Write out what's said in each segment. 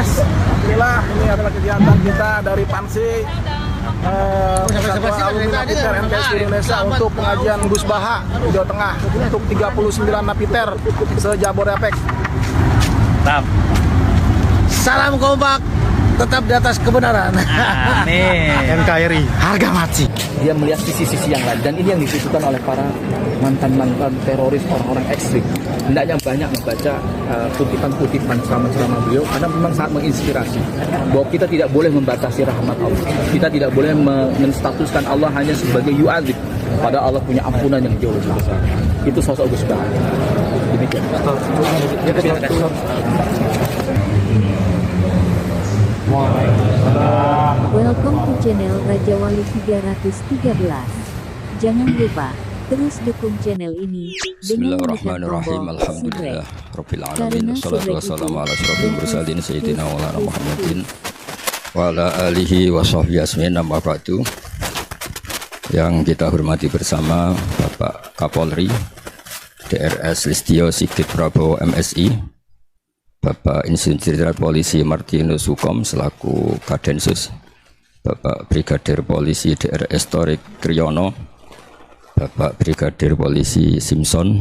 guys, alhamdulillah ini adalah kegiatan kita dari Pansi Persatuan Alumni Napiter MTS Indonesia untuk pengajian Gus Baha di Jawa Tengah untuk 39 napiter se-Jabodetabek. Salam kompak, tetap di atas kebenaran. Amin. NKRI, harga mati. Dia melihat sisi-sisi yang lain, dan ini yang dibutuhkan oleh para mantan-mantan teroris, orang-orang ekstrim. Hendaknya banyak membaca kutipan-kutipan ceramah-ceramah beliau, karena memang sangat menginspirasi. Bahwa kita tidak boleh membatasi rahmat Allah. Kita tidak boleh menstatuskan Allah hanya sebagai yu'adzib. Padahal Allah punya ampunan yang jauh lebih besar. Itu sosok Gus Baha. Demikian. Welcome to channel Raja Wali 313. Jangan lupa terus dukung channel ini dengan menekan tombol subscribe. Rabbil alamin. Wassalatu wassalamu ala asyrofil mursalin sayyidina maulana Muhammadin wa ala alihi wa sahbihi asmin. Amma ba'du. Yang kita hormati bersama Bapak Kapolri DRS Listio Sigit Prabowo MSI, Bapak Insinyur Jenderal Polisi Martinus Hukom selaku Kadensus, Bapak Brigadir Polisi DRS Torik Kriyono, Bapak Brigadir Polisi Simpson,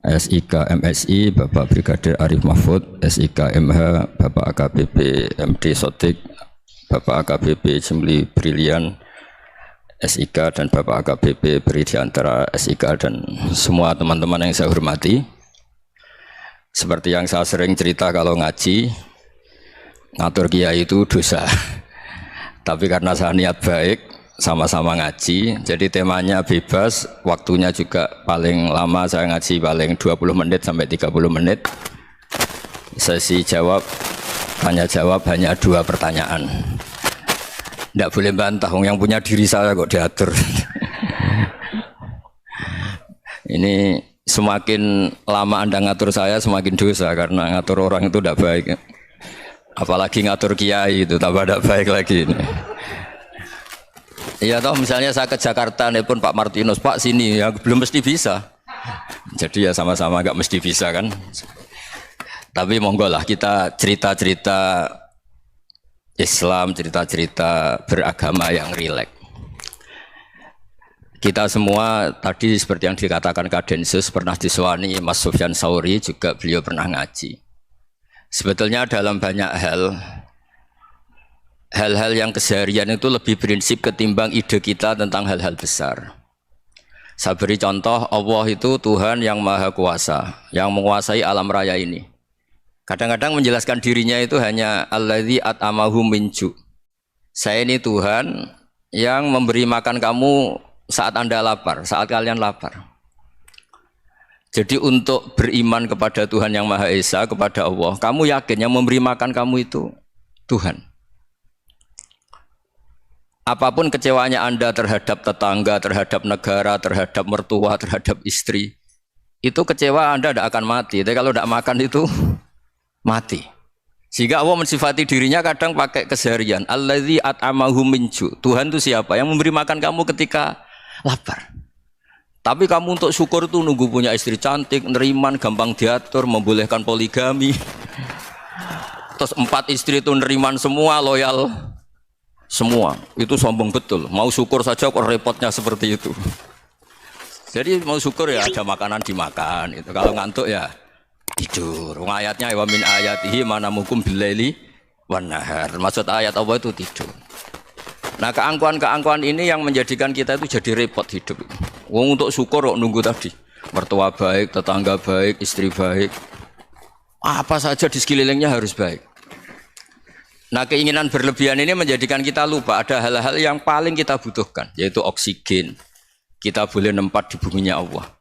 SIK MSI, Bapak Brigadir Arif Mahfud, SIK MH, Bapak AKBP MD Sotik, Bapak AKBP Jimli Brilian, SIK, dan Bapak AKBP Beri Diantara SIK, dan semua teman-teman yang saya hormati. Seperti yang saya sering cerita, kalau ngaji, ngatur kiai itu dosa. Tapi karena saya niat baik, sama-sama ngaji, jadi temanya bebas, waktunya juga paling lama saya ngaji paling 20 menit sampai 30 menit. Sesi jawab, tanya jawab hanya 2 pertanyaan. Tidak boleh bantah, yang punya diri saya kok diatur. Ini semakin lama Anda ngatur saya, semakin dosa, karena ngatur orang itu tidak baik. Apalagi ngatur kiai itu tambah tidak baik lagi. Iya toh, misalnya saya ke Jakarta, nelpon Pak Martinus, Pak sini, ya belum mesti bisa. Jadi ya sama-sama nggak mesti bisa kan. Tapi monggo lah kita cerita-cerita Islam, cerita-cerita beragama yang rileks. Kita semua tadi seperti yang dikatakan Kadensus pernah disewani Mas Sufyan Sauri, juga beliau pernah ngaji. Sebetulnya dalam banyak hal-hal yang keseharian itu lebih prinsip ketimbang ide kita tentang hal-hal besar. Saya beri contoh, Allah itu Tuhan yang Maha Kuasa, yang menguasai alam raya ini. Kadang-kadang menjelaskan dirinya itu hanya alladzi at'amahum min ju'. Saya ini Tuhan yang memberi makan kamu saat Anda lapar, saat kalian lapar. Jadi untuk beriman kepada Tuhan yang Maha Esa, kepada Allah, kamu yakin yang memberi makan kamu itu Tuhan. Apapun kecewanya Anda terhadap tetangga, terhadap negara, terhadap mertua, terhadap istri, itu kecewa Anda tidak akan mati. Tapi kalau tidak makan itu mati. Sehingga Allah mensifati dirinya kadang pakai keseharian. Alladzi at'amahum min ju'. Tuhan itu siapa? Yang memberi makan kamu ketika lapar. Tapi kamu untuk syukur itu nunggu punya istri cantik, neriman, gampang diatur, membolehkan poligami. Terus 4 istri itu neriman semua, loyal semua. Itu sombong betul. Mau syukur saja kok repotnya seperti itu. Jadi mau syukur ya ada makanan dimakan. Itu kalau ngantuk ya tidur. Ayatnya wa min ayatihi manamukum billaili wan nahar. Maksud ayat Allah itu tidur. Nah, keangkuhan-keangkuhan ini yang menjadikan kita itu jadi repot hidup. Wong untuk syukur kok nunggu tadi. Mertua baik, tetangga baik, istri baik. Apa saja di sekelilingnya harus baik. Nah, keinginan berlebihan ini menjadikan kita lupa ada hal-hal yang paling kita butuhkan, yaitu oksigen. Kita boleh nempat di buminya Allah.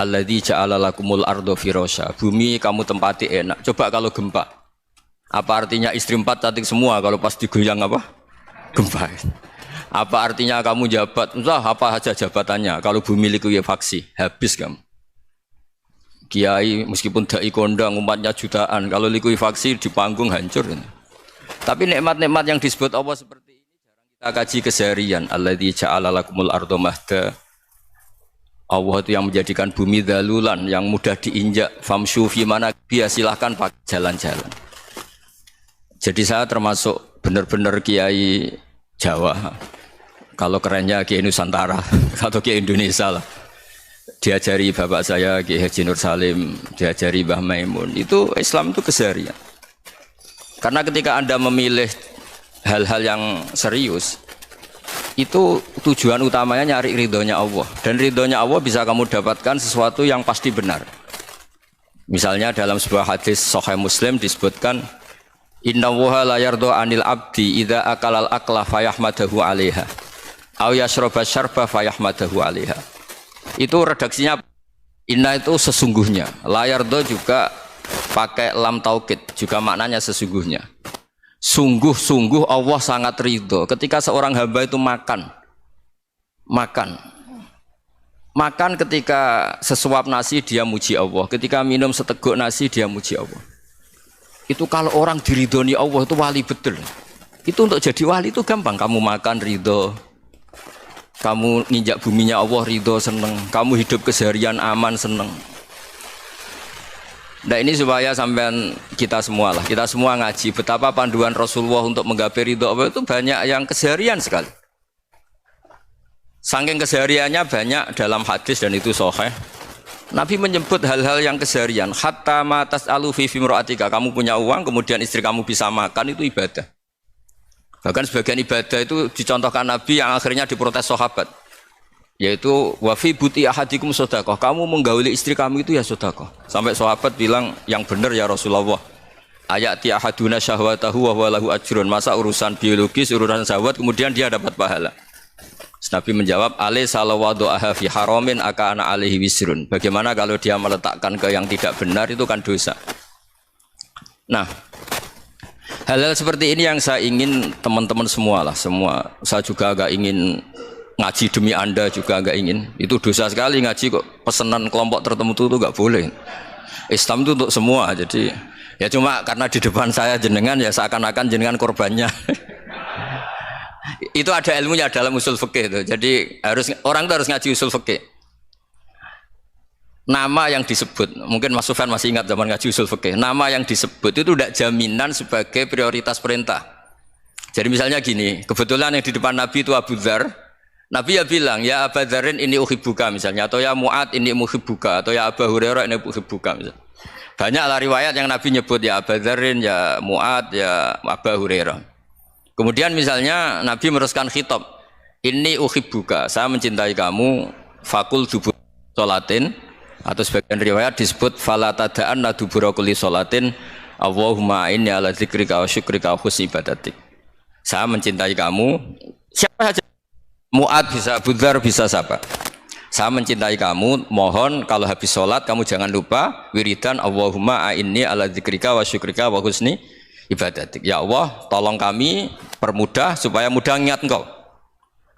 Alladzi ja'ala lakumul ardo firasya. Bumi kamu tempati enak. Coba kalau gempa. Apa artinya istri 4 cantik semua kalau pas digoyang apa? Gempa. Apa artinya kamu jabat? Entah apa saja jabatannya. Kalau bumi likuifaksi, habis kamu. Kiai meskipun dai kondang umatnya jutaan, kalau likuifaksi di panggung hancur. Tapi nikmat-nikmat yang disebut Allah seperti ini jarang kita kaji keseharian. Alladzi ja'ala lakumul ardo mahda. Allah itu yang menjadikan bumi dalulan, yang mudah diinjak. Famshu fi mana biya, silahkan pakai jalan-jalan. Jadi saya termasuk benar-benar kiai Jawa. Kalau kerennya kiai Nusantara atau kiai Indonesia lah. Diajari bapak saya Kiai Haji Nur Salim, diajari Mbah Maimun. Itu Islam itu keseharian. Karena ketika Anda memilih hal-hal yang serius, itu tujuan utamanya nyari ridhonya Allah. Dan ridhonya Allah bisa kamu dapatkan sesuatu yang pasti benar. Misalnya dalam sebuah hadis Sahih Muslim disebutkan, Inna woha la yardo anil abdi idha akalal akla fayahmadahu alaiha aw yashroba syarba fayahmadahu alaiha. Itu redaksinya inna itu sesungguhnya, la yardo juga pakai lam taukid, juga maknanya sesungguhnya. Sungguh-sungguh Allah sangat ridho ketika seorang hamba itu makan ketika sesuap nasi dia muji Allah, ketika minum seteguk nasi dia muji Allah. Itu kalau orang diridhoni Allah itu wali betul. Itu untuk jadi wali itu gampang. Kamu makan ridho, kamu nginjak buminya Allah ridho seneng, kamu hidup keseharian aman seneng. Nah ini supaya sampean kita semua ngaji betapa panduan Rasulullah untuk menggapai ridho Allah itu banyak yang keseharian sekali. Saking kesehariannya banyak dalam hadis dan itu sahih. Nabi menyebut hal-hal yang keseharian. Hatta ma tas'alu fi fimra'atika. Kamu punya uang, kemudian istri kamu bisa makan, itu ibadah. Bahkan sebagian ibadah itu dicontohkan Nabi yang akhirnya diprotes sahabat. Yaitu wa fi buti ahadikum sedekah. Kamu menggauli istri kamu itu ya sedekah. Sampai sahabat bilang, yang benar ya Rasulullah. Ayati ahaduna syahwatahu wa huwa lahu ajrun. Masa urusan biologis, urusan syahwat kemudian dia dapat pahala. Nabi menjawab, alai salawadu'aha fi haramin akana alaihi wisrun. Bagaimana kalau dia meletakkan ke yang tidak benar, itu kan dosa. Nah, hal-hal seperti ini yang saya ingin teman-teman semua lah, semua. Saya juga agak ingin ngaji demi Anda juga agak ingin. Itu dosa sekali ngaji kok pesanan kelompok tertentu itu enggak boleh. Islam itu untuk semua. Jadi ya cuma karena di depan saya jenengan ya seakan-akan jenengan korbannya. Itu ada ilmunya dalam usul fikih itu. Jadi orang itu harus ngaji usul fikih. Nama yang disebut, mungkin Mas Sufyan masih ingat zaman ngaji usul fikih. Nama yang disebut itu tidak jaminan sebagai prioritas perintah. Jadi misalnya gini, kebetulan yang di depan Nabi itu Abu Dzar. Nabi ya bilang, ya Abu Dzarin ini uhibbuka misalnya, atau ya Mu'ad ini muhibbuka, atau ya Abu Hurairah ini uhibbuka misalnya. Banyaklah riwayat yang Nabi nyebut ya Abu Dzarin, ya Mu'ad, ya Abu Hurairah. Kemudian misalnya Nabi meneruskan khitab, ini uhibbuka, saya mencintai kamu, fakul dubur sholatin, atau sebagian riwayat disebut fala tada'anna dubura kulli sholatin, Allahumma inni ala dzikrika wa syukrika wa husni ibadatik. Saya mencintai kamu, siapa saja, Mu'ad bisa, Abu Dzar bisa siapa. Saya mencintai kamu, mohon kalau habis sholat kamu jangan lupa wiridan Allahumma inni ala dzikrika wa syukrika wa husni ibadatik. Ya Allah, tolong kami permudah supaya mudah ingat engkau.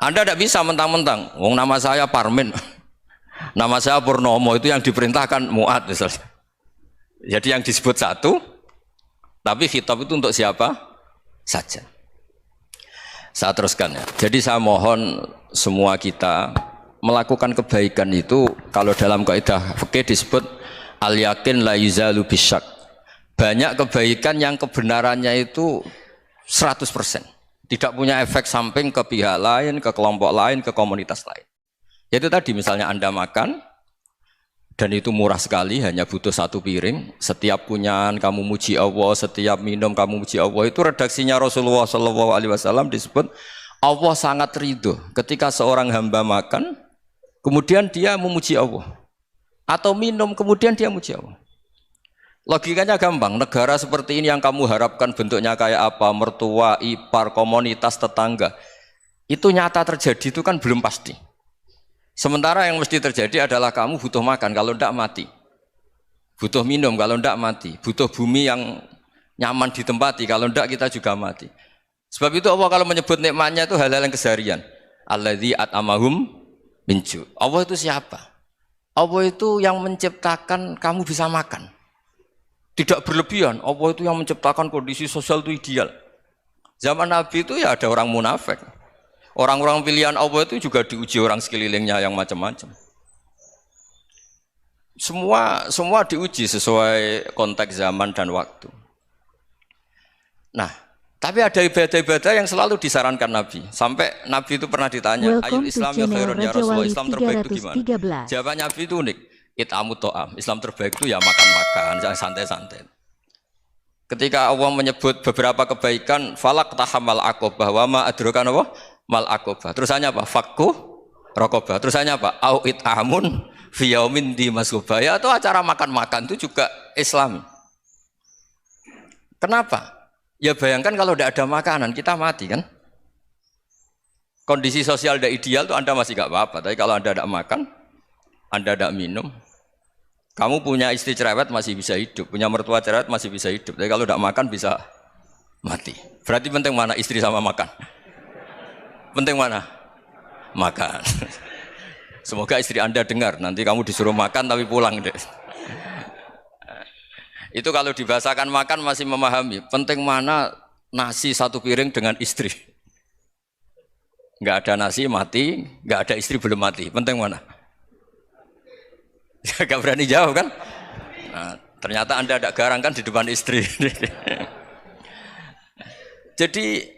Anda tidak bisa mentang-mentang, wong nama saya Parmin, nama saya Purnomo, itu yang diperintahkan Mu'ad misalnya. Jadi yang disebut satu, tapi khitab itu untuk siapa saja. Saya teruskan ya. Jadi saya mohon semua kita melakukan kebaikan itu, kalau dalam kaidah fikih disebut al yakin la yuzalu bisyak. Banyak kebaikan yang kebenarannya itu 100%, tidak punya efek samping ke pihak lain, ke kelompok lain, ke komunitas lain. Yaitu tadi misalnya Anda makan dan itu murah sekali, hanya butuh satu piring, setiap punyaan kamu muji Allah, setiap minum kamu muji Allah. Itu redaksinya Rasulullah SAW disebut Allah sangat ridho ketika seorang hamba makan kemudian dia memuji Allah, atau minum kemudian dia muji Allah. Logikanya gampang, negara seperti ini yang kamu harapkan bentuknya kayak apa, mertua, ipar, komunitas, tetangga, itu nyata terjadi itu kan belum pasti. Sementara yang mesti terjadi adalah kamu butuh makan, kalau tidak mati. Butuh minum, kalau tidak mati. Butuh bumi yang nyaman ditempati, kalau tidak kita juga mati. Sebab itu Allah kalau menyebut nikmatnya itu hal-hal yang keseharian. Alladzi at'amahum min ju'. Allah itu siapa? Allah itu yang menciptakan kamu bisa makan. Tidak berlebihan, Allah itu yang menciptakan kondisi sosial itu ideal. Zaman Nabi itu ya ada orang munafik. Orang-orang pilihan Allah itu juga diuji orang sekelilingnya yang macam-macam. Semua diuji sesuai konteks zaman dan waktu. Nah, tapi ada ibadah-ibadah yang selalu disarankan Nabi. Sampai Nabi itu pernah ditanya, Welcome ayul to Islam ya channel khairun ya Raja Rasulullah, Wali Islam terbaik itu gimana? 313. Jawaban Nabi itu unik. It'amu to'am. Islam terbaik itu ya makan-makan, jangan santai-santai. Ketika Allah menyebut beberapa kebaikan, falak tahamal aqobah wa ma adrokan apa? Mal aqobah. Terusannya apa? Fakku rokobah. Terusannya apa? Au it'amun fi yaumin di masubah. Ya itu acara makan-makan itu juga Islam. Kenapa? Ya bayangkan kalau tidak ada makanan, kita mati kan? Kondisi sosial tidak ideal tuh Anda masih gak apa-apa. Tapi kalau Anda tidak makan, Anda tidak minum, kamu punya istri cerewet masih bisa hidup, punya mertua cerewet masih bisa hidup. Tapi kalau tidak makan bisa mati. Berarti penting mana istri sama makan? Penting mana? Makan. Semoga istri Anda dengar. Nanti kamu disuruh makan tapi pulang deh. Itu kalau dibahasakan makan masih memahami. Penting mana nasi satu piring dengan istri. Nggak ada nasi mati, nggak ada istri belum mati. Penting mana? Gak berani jawab kan? Nah, ternyata Anda tidak garang kan di depan istri. Jadi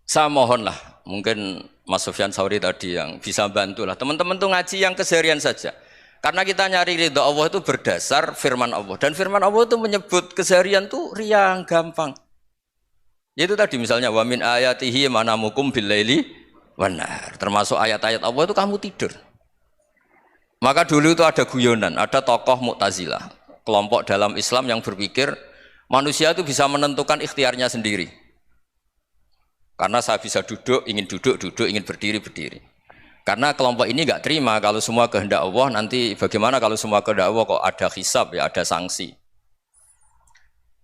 saya mohonlah, mungkin Mas Sufyan Sauri tadi yang bisa bantulah. Teman-teman tuh ngaji yang keseharian saja. Karena kita nyari ridha Allah itu berdasar firman Allah. Dan firman Allah itu menyebut keseharian tuh riang, gampang. Yaitu tadi misalnya wa min ayatihi manamukum billaili wan nahar. Termasuk ayat-ayat Allah itu kamu tidur. Maka dulu itu ada guyonan, ada tokoh Mu'tazilah, kelompok dalam Islam yang berpikir manusia itu bisa menentukan ikhtiarnya sendiri. Karena saya bisa duduk, ingin berdiri, berdiri. Karena kelompok ini nggak terima kalau semua kehendak Allah, nanti bagaimana kalau semua kehendak Allah kok ada hisab, ya ada sanksi.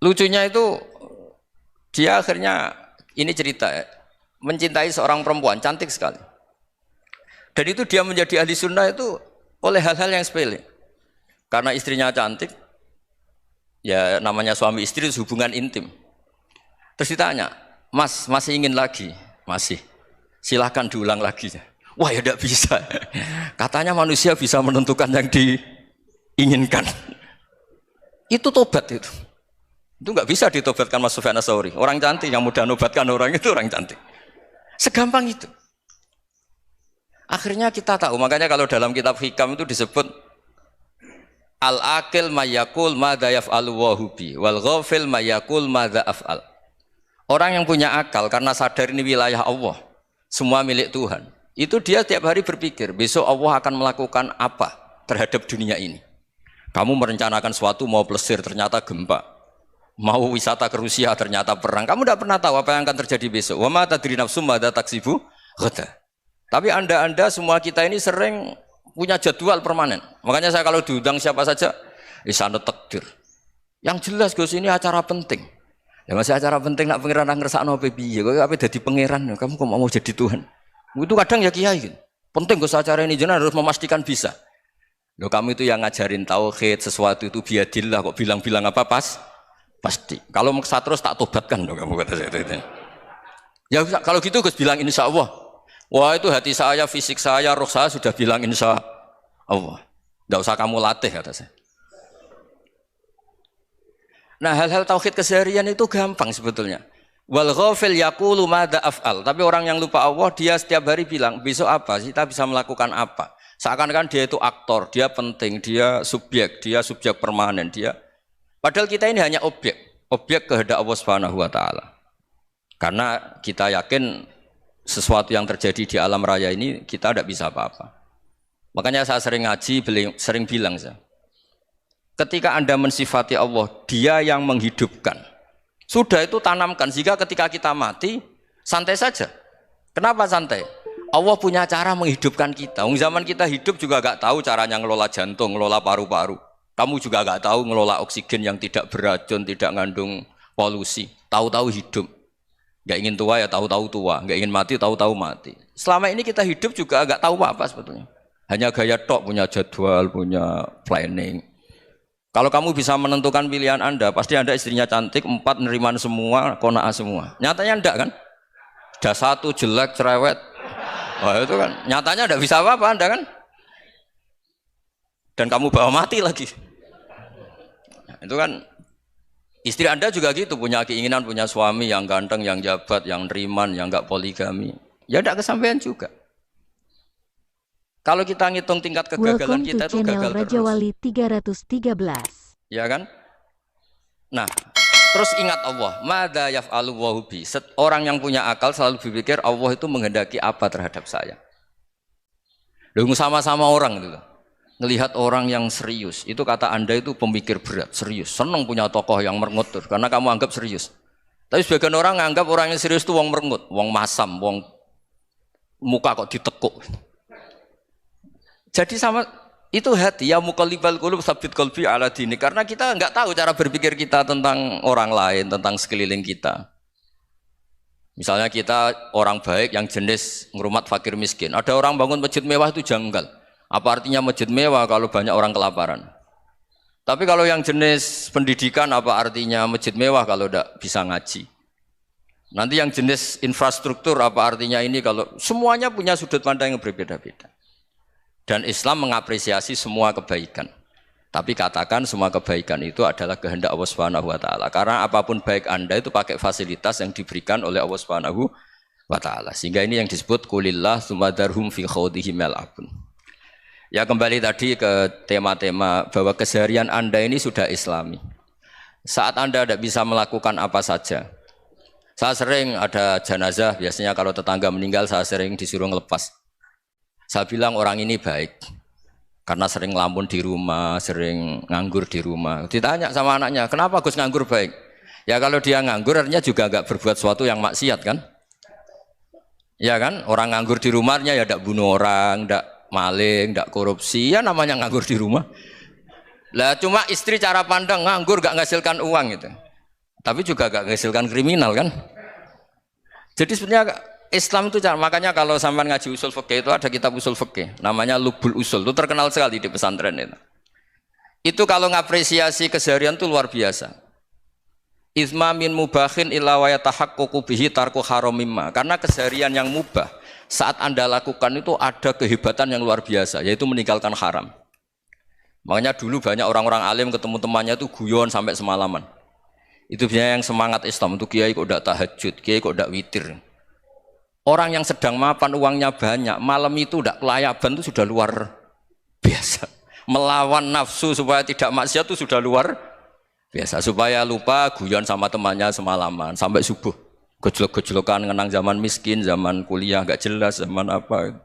Lucunya itu, dia akhirnya, ini cerita ya, mencintai seorang perempuan, cantik sekali. Dan itu dia menjadi ahli sunnah itu oleh hal-hal yang sepele. Karena istrinya cantik, ya namanya suami istri itu hubungan intim. Terus ditanya, Mas, masih ingin lagi? Masih. Silahkan diulang lagi. Wah ya tidak bisa. Katanya manusia bisa menentukan yang diinginkan. Itu tobat itu. Itu nggak bisa ditobatkan Mas Sufyan Ats-Tsauri. Orang cantik yang mudah nobatkan orang itu orang cantik. Segampang itu. Akhirnya kita tahu, makanya kalau dalam kitab Hikam itu disebut al-aqil mayakul madza yaf'alu wa hubi wal ghafil mayakul madza af'al. Orang yang punya akal karena sadar ini wilayah Allah, semua milik Tuhan. Itu dia tiap hari berpikir, besok Allah akan melakukan apa terhadap dunia ini. Kamu merencanakan sesuatu mau plesir ternyata gempa. Mau wisata ke Rusia ternyata perang. Kamu tidak pernah tahu apa yang akan terjadi besok. Wa ma tadri nafsum madza taksibu ghadan. Tapi anda semua kita ini sering punya jadwal permanen. Makanya saya kalau diundang siapa saja, isana takdir. Yang jelas Gus ini acara penting. Ya masih acara penting nak pangeran ngersakno apa piye? Kok ape dadi pangeran? Kamu kok mau jadi Tuhan? Itu kadang ya kiai gitu. Penting Gus acara ini jenengan harus memastikan bisa. Loh kamu itu yang ngajarin tauhid, sesuatu itu biadillah kok bilang-bilang apa pasti. Kalau maksa terus tak tobatkan dong kamu kata saya itu. Ya kalau gitu Gus bilang insya Allah. Wah itu hati saya, fisik saya, roh saya sudah bilang insya Allah. Tidak usah kamu latih kata saya. Nah hal-hal tauhid keseharian itu gampang sebetulnya. Wal ghafil yaqulu madza af'al. Tapi orang yang lupa Allah dia setiap hari bilang besok apa? Kita bisa melakukan apa? Seakan-akan dia itu aktor, dia penting, dia subjek permanen, dia. Padahal kita ini hanya objek kehendak Allah Subhanahu wa taala. Karena kita yakin sesuatu yang terjadi di alam raya ini kita tidak bisa apa-apa. Makanya saya sering ngaji, sering bilang saya. Ketika Anda mensifati Allah, Dia yang menghidupkan. Sudah itu tanamkan sehingga ketika kita mati santai saja. Kenapa santai? Allah punya cara menghidupkan kita. Zaman kita hidup juga gak tahu caranya ngelola jantung, ngelola paru-paru. Kamu juga gak tahu ngelola oksigen yang tidak beracun, tidak ngandung polusi. Tahu-tahu hidup. Gak ingin tua ya tahu-tahu tua, gak ingin mati tahu-tahu mati. Selama ini kita hidup juga gak tahu apa sebetulnya. Hanya gaya tok, punya jadwal, punya planning. Kalau kamu bisa menentukan pilihan Anda, pasti Anda istrinya cantik, 4 neriman semua, kona'ah semua. Nyatanya enggak kan? Sudah 1 jelek, cerewet. Wah itu kan, nyatanya enggak bisa apa-apa Anda kan? Dan kamu bawa mati lagi. Nah, itu kan Istri Anda juga gitu, punya keinginan punya suami yang ganteng, yang jabat, yang riman, yang enggak poligami. Ya tidak kesampaian juga. Kalau kita ngitung tingkat kegagalan Welcome kita to itu channel gagal Raja terus. Wali 313. Ya kan? Nah, terus ingat Allah, madza yaf'alu wa bi. Orang yang punya akal selalu berpikir Allah itu menghendaki apa terhadap saya. Loh, sama-sama orang itu loh. Ngelihat orang yang serius, itu kata Anda itu pemikir berat, serius. Senang punya tokoh yang merengut karena kamu anggap serius. Tapi sebagian orang nganggap orang yang serius itu wong merengut, wong masam, wong muka kok ditekuk. Jadi sama itu hati ya muqallibal qulub tsabbit qalbi ala dini, karena kita enggak tahu cara berpikir kita tentang orang lain, tentang sekeliling kita. Misalnya kita orang baik yang jenis ngrumat fakir miskin. Ada orang bangun masjid mewah itu janggal. Apa artinya masjid mewah kalau banyak orang kelaparan? Tapi kalau yang jenis pendidikan apa artinya masjid mewah kalau tidak bisa ngaji? Nanti yang jenis infrastruktur apa artinya ini kalau semuanya punya sudut pandang yang berbeda-beda. Dan Islam mengapresiasi semua kebaikan. Tapi katakan semua kebaikan itu adalah kehendak Allah Subhanahu wa taala. Karena apapun baik Anda itu pakai fasilitas yang diberikan oleh Allah Subhanahu wa taala. Sehingga ini yang disebut qulillah tsumma darhum fi khawdihim yal'abun. Ya kembali tadi ke tema-tema bahwa keseharian Anda ini sudah Islami. Saat Anda tidak bisa melakukan apa saja. Saya sering ada jenazah, biasanya kalau tetangga meninggal saya sering disuruh ngelepas. Saya bilang orang ini baik. Karena sering ngelamun di rumah, sering nganggur di rumah. Ditanya sama anaknya, kenapa Gus nganggur baik? Ya kalau dia nganggur artinya juga enggak berbuat sesuatu yang maksiat kan? Ya kan? Orang nganggur di rumahnya ya tidak bunuh orang, tidak maling, tidak korupsi, ya namanya nganggur di rumah. Lah cuma istri cara pandang nganggur gak menghasilkan uang gitu. Tapi juga gak menghasilkan kriminal kan. Jadi sebenarnya Islam itu makanya kalau sampai ngaji usul fikih itu ada kitab usul fikih namanya Lubul Usul, itu terkenal sekali di pesantren itu. Itu kalau ngapresiasi keseharian itu luar biasa. Izma min mubahin illa wa yatahaqqaqu bihi tarku haramimma. Karena keseharian yang mubah saat Anda lakukan itu ada kehebatan yang luar biasa, yaitu meninggalkan haram. Makanya dulu banyak orang-orang alim ketemu temannya itu guyon sampai semalaman. Itu biasanya yang semangat Islam itu kiai kok tidak tahajud, kiai kok tidak witir. Orang yang sedang mapan uangnya banyak, malam itu tidak kelayaban itu sudah luar biasa. Melawan nafsu supaya tidak maksiat itu sudah luar biasa. Supaya lupa guyon sama temannya semalaman sampai subuh. Gejolok-gejolokan ngenang zaman miskin, zaman kuliah gak jelas, zaman apa.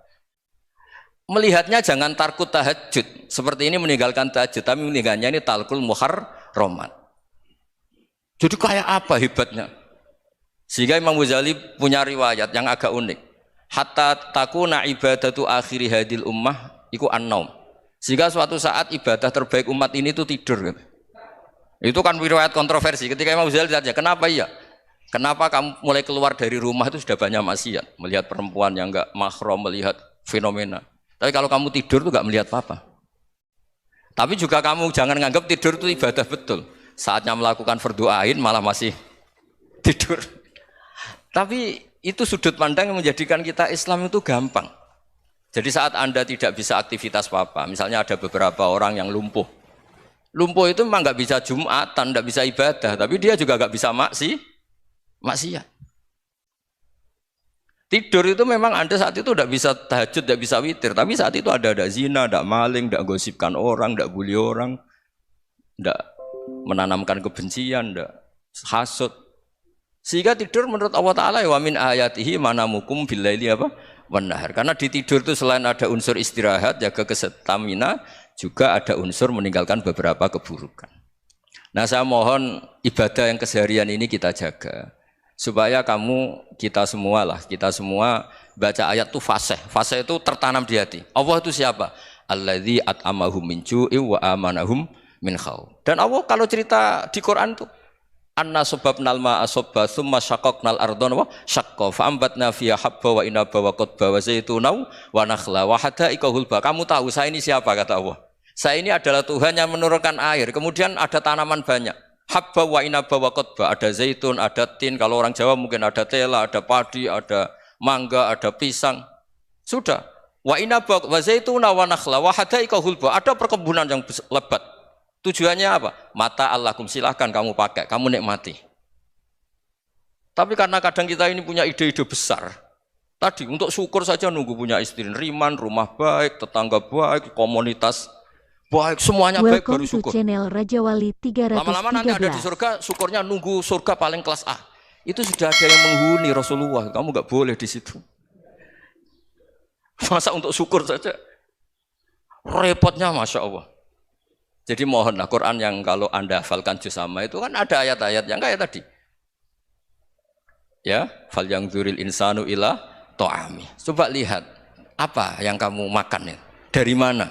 Melihatnya jangan tarkut tahajud. Seperti ini meninggalkan tahajud, tapi meninggalnya ini talkul muharramat. Jadi kayak apa hebatnya? Sehingga Imam Ghazali punya riwayat yang agak unik. Hatta takuna ibadatu akhiri hadil ummah iku an-naum. Sehingga suatu saat ibadah terbaik umat ini itu tidur. Itu kan riwayat kontroversi. Ketika Imam Ghazali ditanya, kenapa iya? Kenapa kamu mulai keluar dari rumah itu sudah banyak maksiat, melihat perempuan yang enggak mahram, melihat fenomena. Tapi kalau kamu tidur itu enggak melihat apa-apa. Tapi juga kamu jangan nganggap tidur itu ibadah betul. Saatnya melakukan fardu ain malah masih tidur. Tapi itu sudut pandang yang menjadikan kita Islam itu gampang. Jadi saat Anda tidak bisa aktivitas apa-apa, misalnya ada beberapa orang yang lumpuh. Lumpuh itu memang enggak bisa Jumatan, enggak bisa ibadah, tapi dia juga enggak bisa maksiat. Tidur itu memang Anda saat itu tidak bisa tahajud, tidak bisa witir, tapi saat itu ada zina, ada maling, tidak gosipkan orang, tidak bully orang, tidak menanamkan kebencian, tidak hasud. Sehingga tidur menurut Allah Ta'ala wa min ayatihi manamukum billaili apa? Wan-nahar. Karena di tidur itu selain ada unsur istirahat, jaga kestamina, juga ada unsur meninggalkan beberapa keburukan. Nah saya mohon ibadah yang keseharian ini kita jaga. Supaya kita semua baca ayat itu fasih. Fasih itu tertanam di hati. Allah itu siapa? Alladzi at'amahum min ju'i wa amanahum min khauf. Dan Allah kalau cerita di Quran itu anna sababnal ma'a sabba tsumma syaqqaqnal ardha wa syaqqa fa ambatna fiha habba wa inaba wa qadba wa zaituna wa nakhla wa hada'iqa hulba. Kamu tahu saya ini siapa kata Allah? Saya ini adalah Tuhan yang menurunkan air. Kemudian ada tanaman banyak. Habba wa inaba wa qadba, ada zaitun, ada tin, kalau orang Jawa mungkin ada tela, ada padi, ada mangga, ada pisang. Sudah. Wa inaba wa zaituna wa nakhla wa hada'iqa hulba, ada perkebunan yang lebat. Tujuannya apa? Mata Allahkum, silahkan kamu pakai, kamu nikmati. Tapi karena kadang kita ini punya ide-ide besar. Tadi untuk syukur saja nunggu punya istri riman, rumah baik, tetangga baik, komunitas baik, semuanya baik baru Welcome to syukur. channel Raja Wali 313. Lama-lama nanti ada di surga, syukurnya nunggu surga paling kelas A. Itu sudah ada yang menghuni Rasulullah, kamu nggak boleh di situ. Masa untuk syukur saja? Repotnya Masya Allah. Jadi mohonlah Quran yang kalau Anda hafalkan juz amma itu kan ada ayat-ayat yang kayak tadi. Ya, fal yang dzuril insanu ila to'ami. Coba lihat apa yang kamu makan ya, dari mana?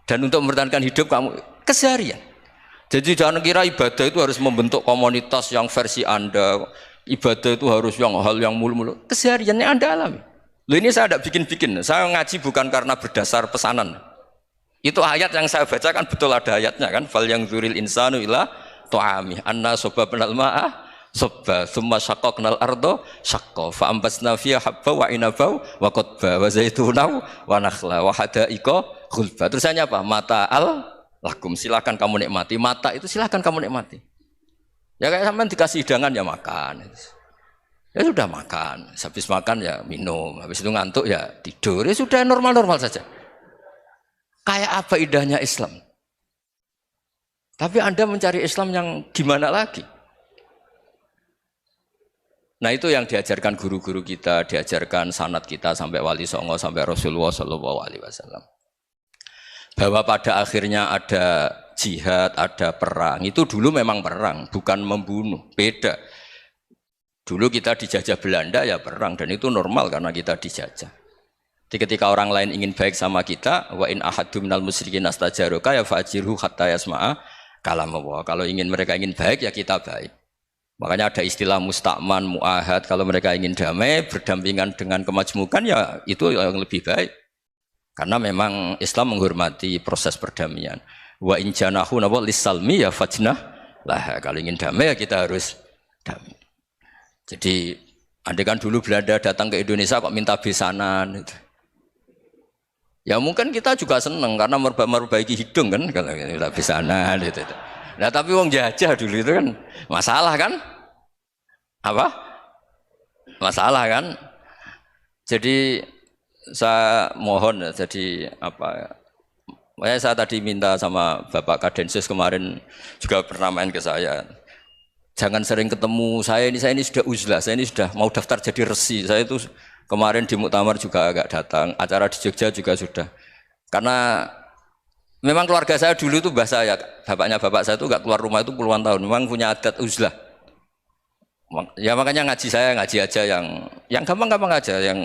Dan untuk mempertahankan hidup kamu keseharian. Jadi jangan kira ibadah itu harus membentuk komunitas yang versi Anda. Ibadah itu harus yang hal yang mulu-mulu. Kesehariannya Anda alami. Loh ini saya tidak bikin-bikin. Saya ngaji bukan karena berdasar pesanan. Itu ayat yang saya baca kan betul ada ayatnya kan. Fal yang dzuril insanu ila to'ami. Anna sobabnal ma'ah sobba thumma syaqqaqnal ardo syaqqa fa ambasna fiha habba wa inaba wa qadba wa zaituna wa nakhla wa hadaiqa ghulba. Terusannya apa? Mata al lakum, silakan kamu nikmati. Mata itu silakan kamu nikmati. Ya kayak sampean dikasih hidangan ya makan. Ya sudah makan, habis makan ya minum, habis itu ngantuk ya tidur. Ya sudah normal-normal saja. Kayak apa indahnya Islam? Tapi Anda mencari Islam yang gimana lagi? Nah itu yang diajarkan guru-guru kita, diajarkan sanad kita sampai Wali Songo, sampai Rasulullah SAW. Bahwa pada akhirnya ada jihad, ada perang. Itu dulu memang perang, bukan membunuh, beda. Dulu kita dijajah Belanda ya perang, dan itu normal karena kita dijajah. Jadi ketika orang lain ingin baik sama kita, wa in ahadum minal musyrikin astajaroka ya fa'ajirhu hatta yasma'a kalam Allah. Kalau mereka ingin baik ya kita baik. Makanya ada istilah mustakman, mu'ahad. Kalau mereka ingin damai, berdampingan dengan kemajmukan, ya itu yang lebih baik. Karena memang Islam menghormati proses perdamaian. Wa in janahu nawa lissalmi ya fajnah lah. Kalau ingin damai, ya kita harus damai. Jadi, andai kan dulu Belanda datang ke Indonesia kok minta besanan. Gitu. Ya mungkin kita juga senang karena memperbaiki hidung kan, kalau minta besanan. Gitu. Nah tapi wong jajah dulu itu kan masalah kan? Apa? Masalah kan? Jadi saya mohon jadi apa? Makanya saya tadi minta sama Bapak Kadensus kemarin juga pernah main ke saya. Jangan sering ketemu saya ini sudah uzlah, saya ini sudah mau daftar jadi resi. Saya itu kemarin di muktamar juga agak datang, acara di Jogja juga sudah. Karena memang keluarga saya dulu itu mbah saya, bapaknya bapak saya itu enggak keluar rumah itu puluhan tahun. Memang punya adat uzlah. Ya makanya ngaji saya ngaji aja yang gampang-gampang aja, yang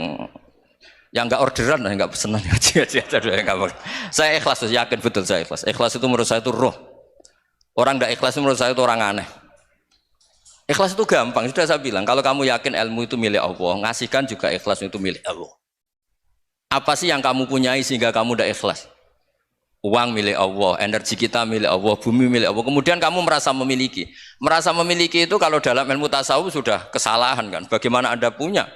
enggak orderan, enggak pesenan ngaji aja dulu yang gampang. Saya ikhlas, yakin betul saya ikhlas. Ikhlas itu menurut saya itu roh. Orang enggak ikhlas menurut saya itu orang aneh. Ikhlas itu gampang, sudah saya bilang. Kalau kamu yakin ilmu itu milik Allah, ngasihkan juga ikhlas itu milik Allah. Apa sih yang kamu punyai sehingga kamu tidak ikhlas? Uang milik Allah, energi kita milik Allah, bumi milik Allah. Kemudian kamu merasa memiliki. Merasa memiliki itu kalau dalam ilmu tasawuf sudah kesalahan kan. Bagaimana Anda punya?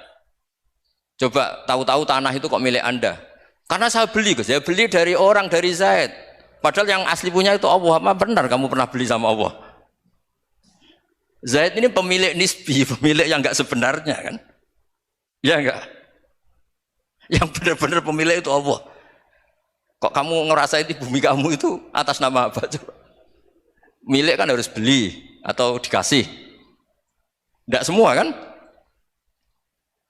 Coba tahu-tahu tanah itu kok milik Anda. Karena saya beli, saya beli dari orang, dari Zaid. Padahal yang asli punya itu Allah. Apa benar kamu pernah beli sama Allah? Zaid ini pemilik nisbi, pemilik yang enggak sebenarnya kan. Ya enggak? Yang benar-benar pemilik itu Allah. Kok kamu ngerasa itu bumi kamu itu atas nama apa? Coba. Milik kan harus beli atau dikasih. Tidak semua kan?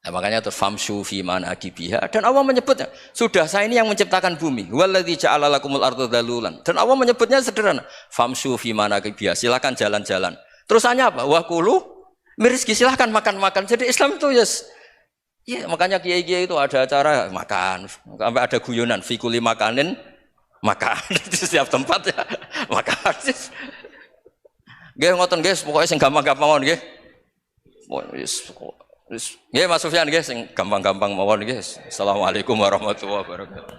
Nah, makanya terus famshu fi manakibiha, dan Allah menyebutnya, sudah saya ini yang menciptakan bumi. Walladzi ja'ala lakumul arda dhalulan. Dan Allah menyebutnya sederhana, famshu fi manakibiha, silakan jalan-jalan. Terusannya apa? Wa kulu mirizki, silakan makan-makan. Jadi Islam itu ya makanya kiai-kiai itu ada acara makan, sampai ada guyonan fikuli makanin makan di setiap tempat ya makan. Nggih ngoten nggih, pokoke sing gampang-gampang mawon nggih. Nggih Mas Sufyan nggih sing gampang-gampang mawon nggih. Assalamualaikum warahmatullahi wabarakatuh.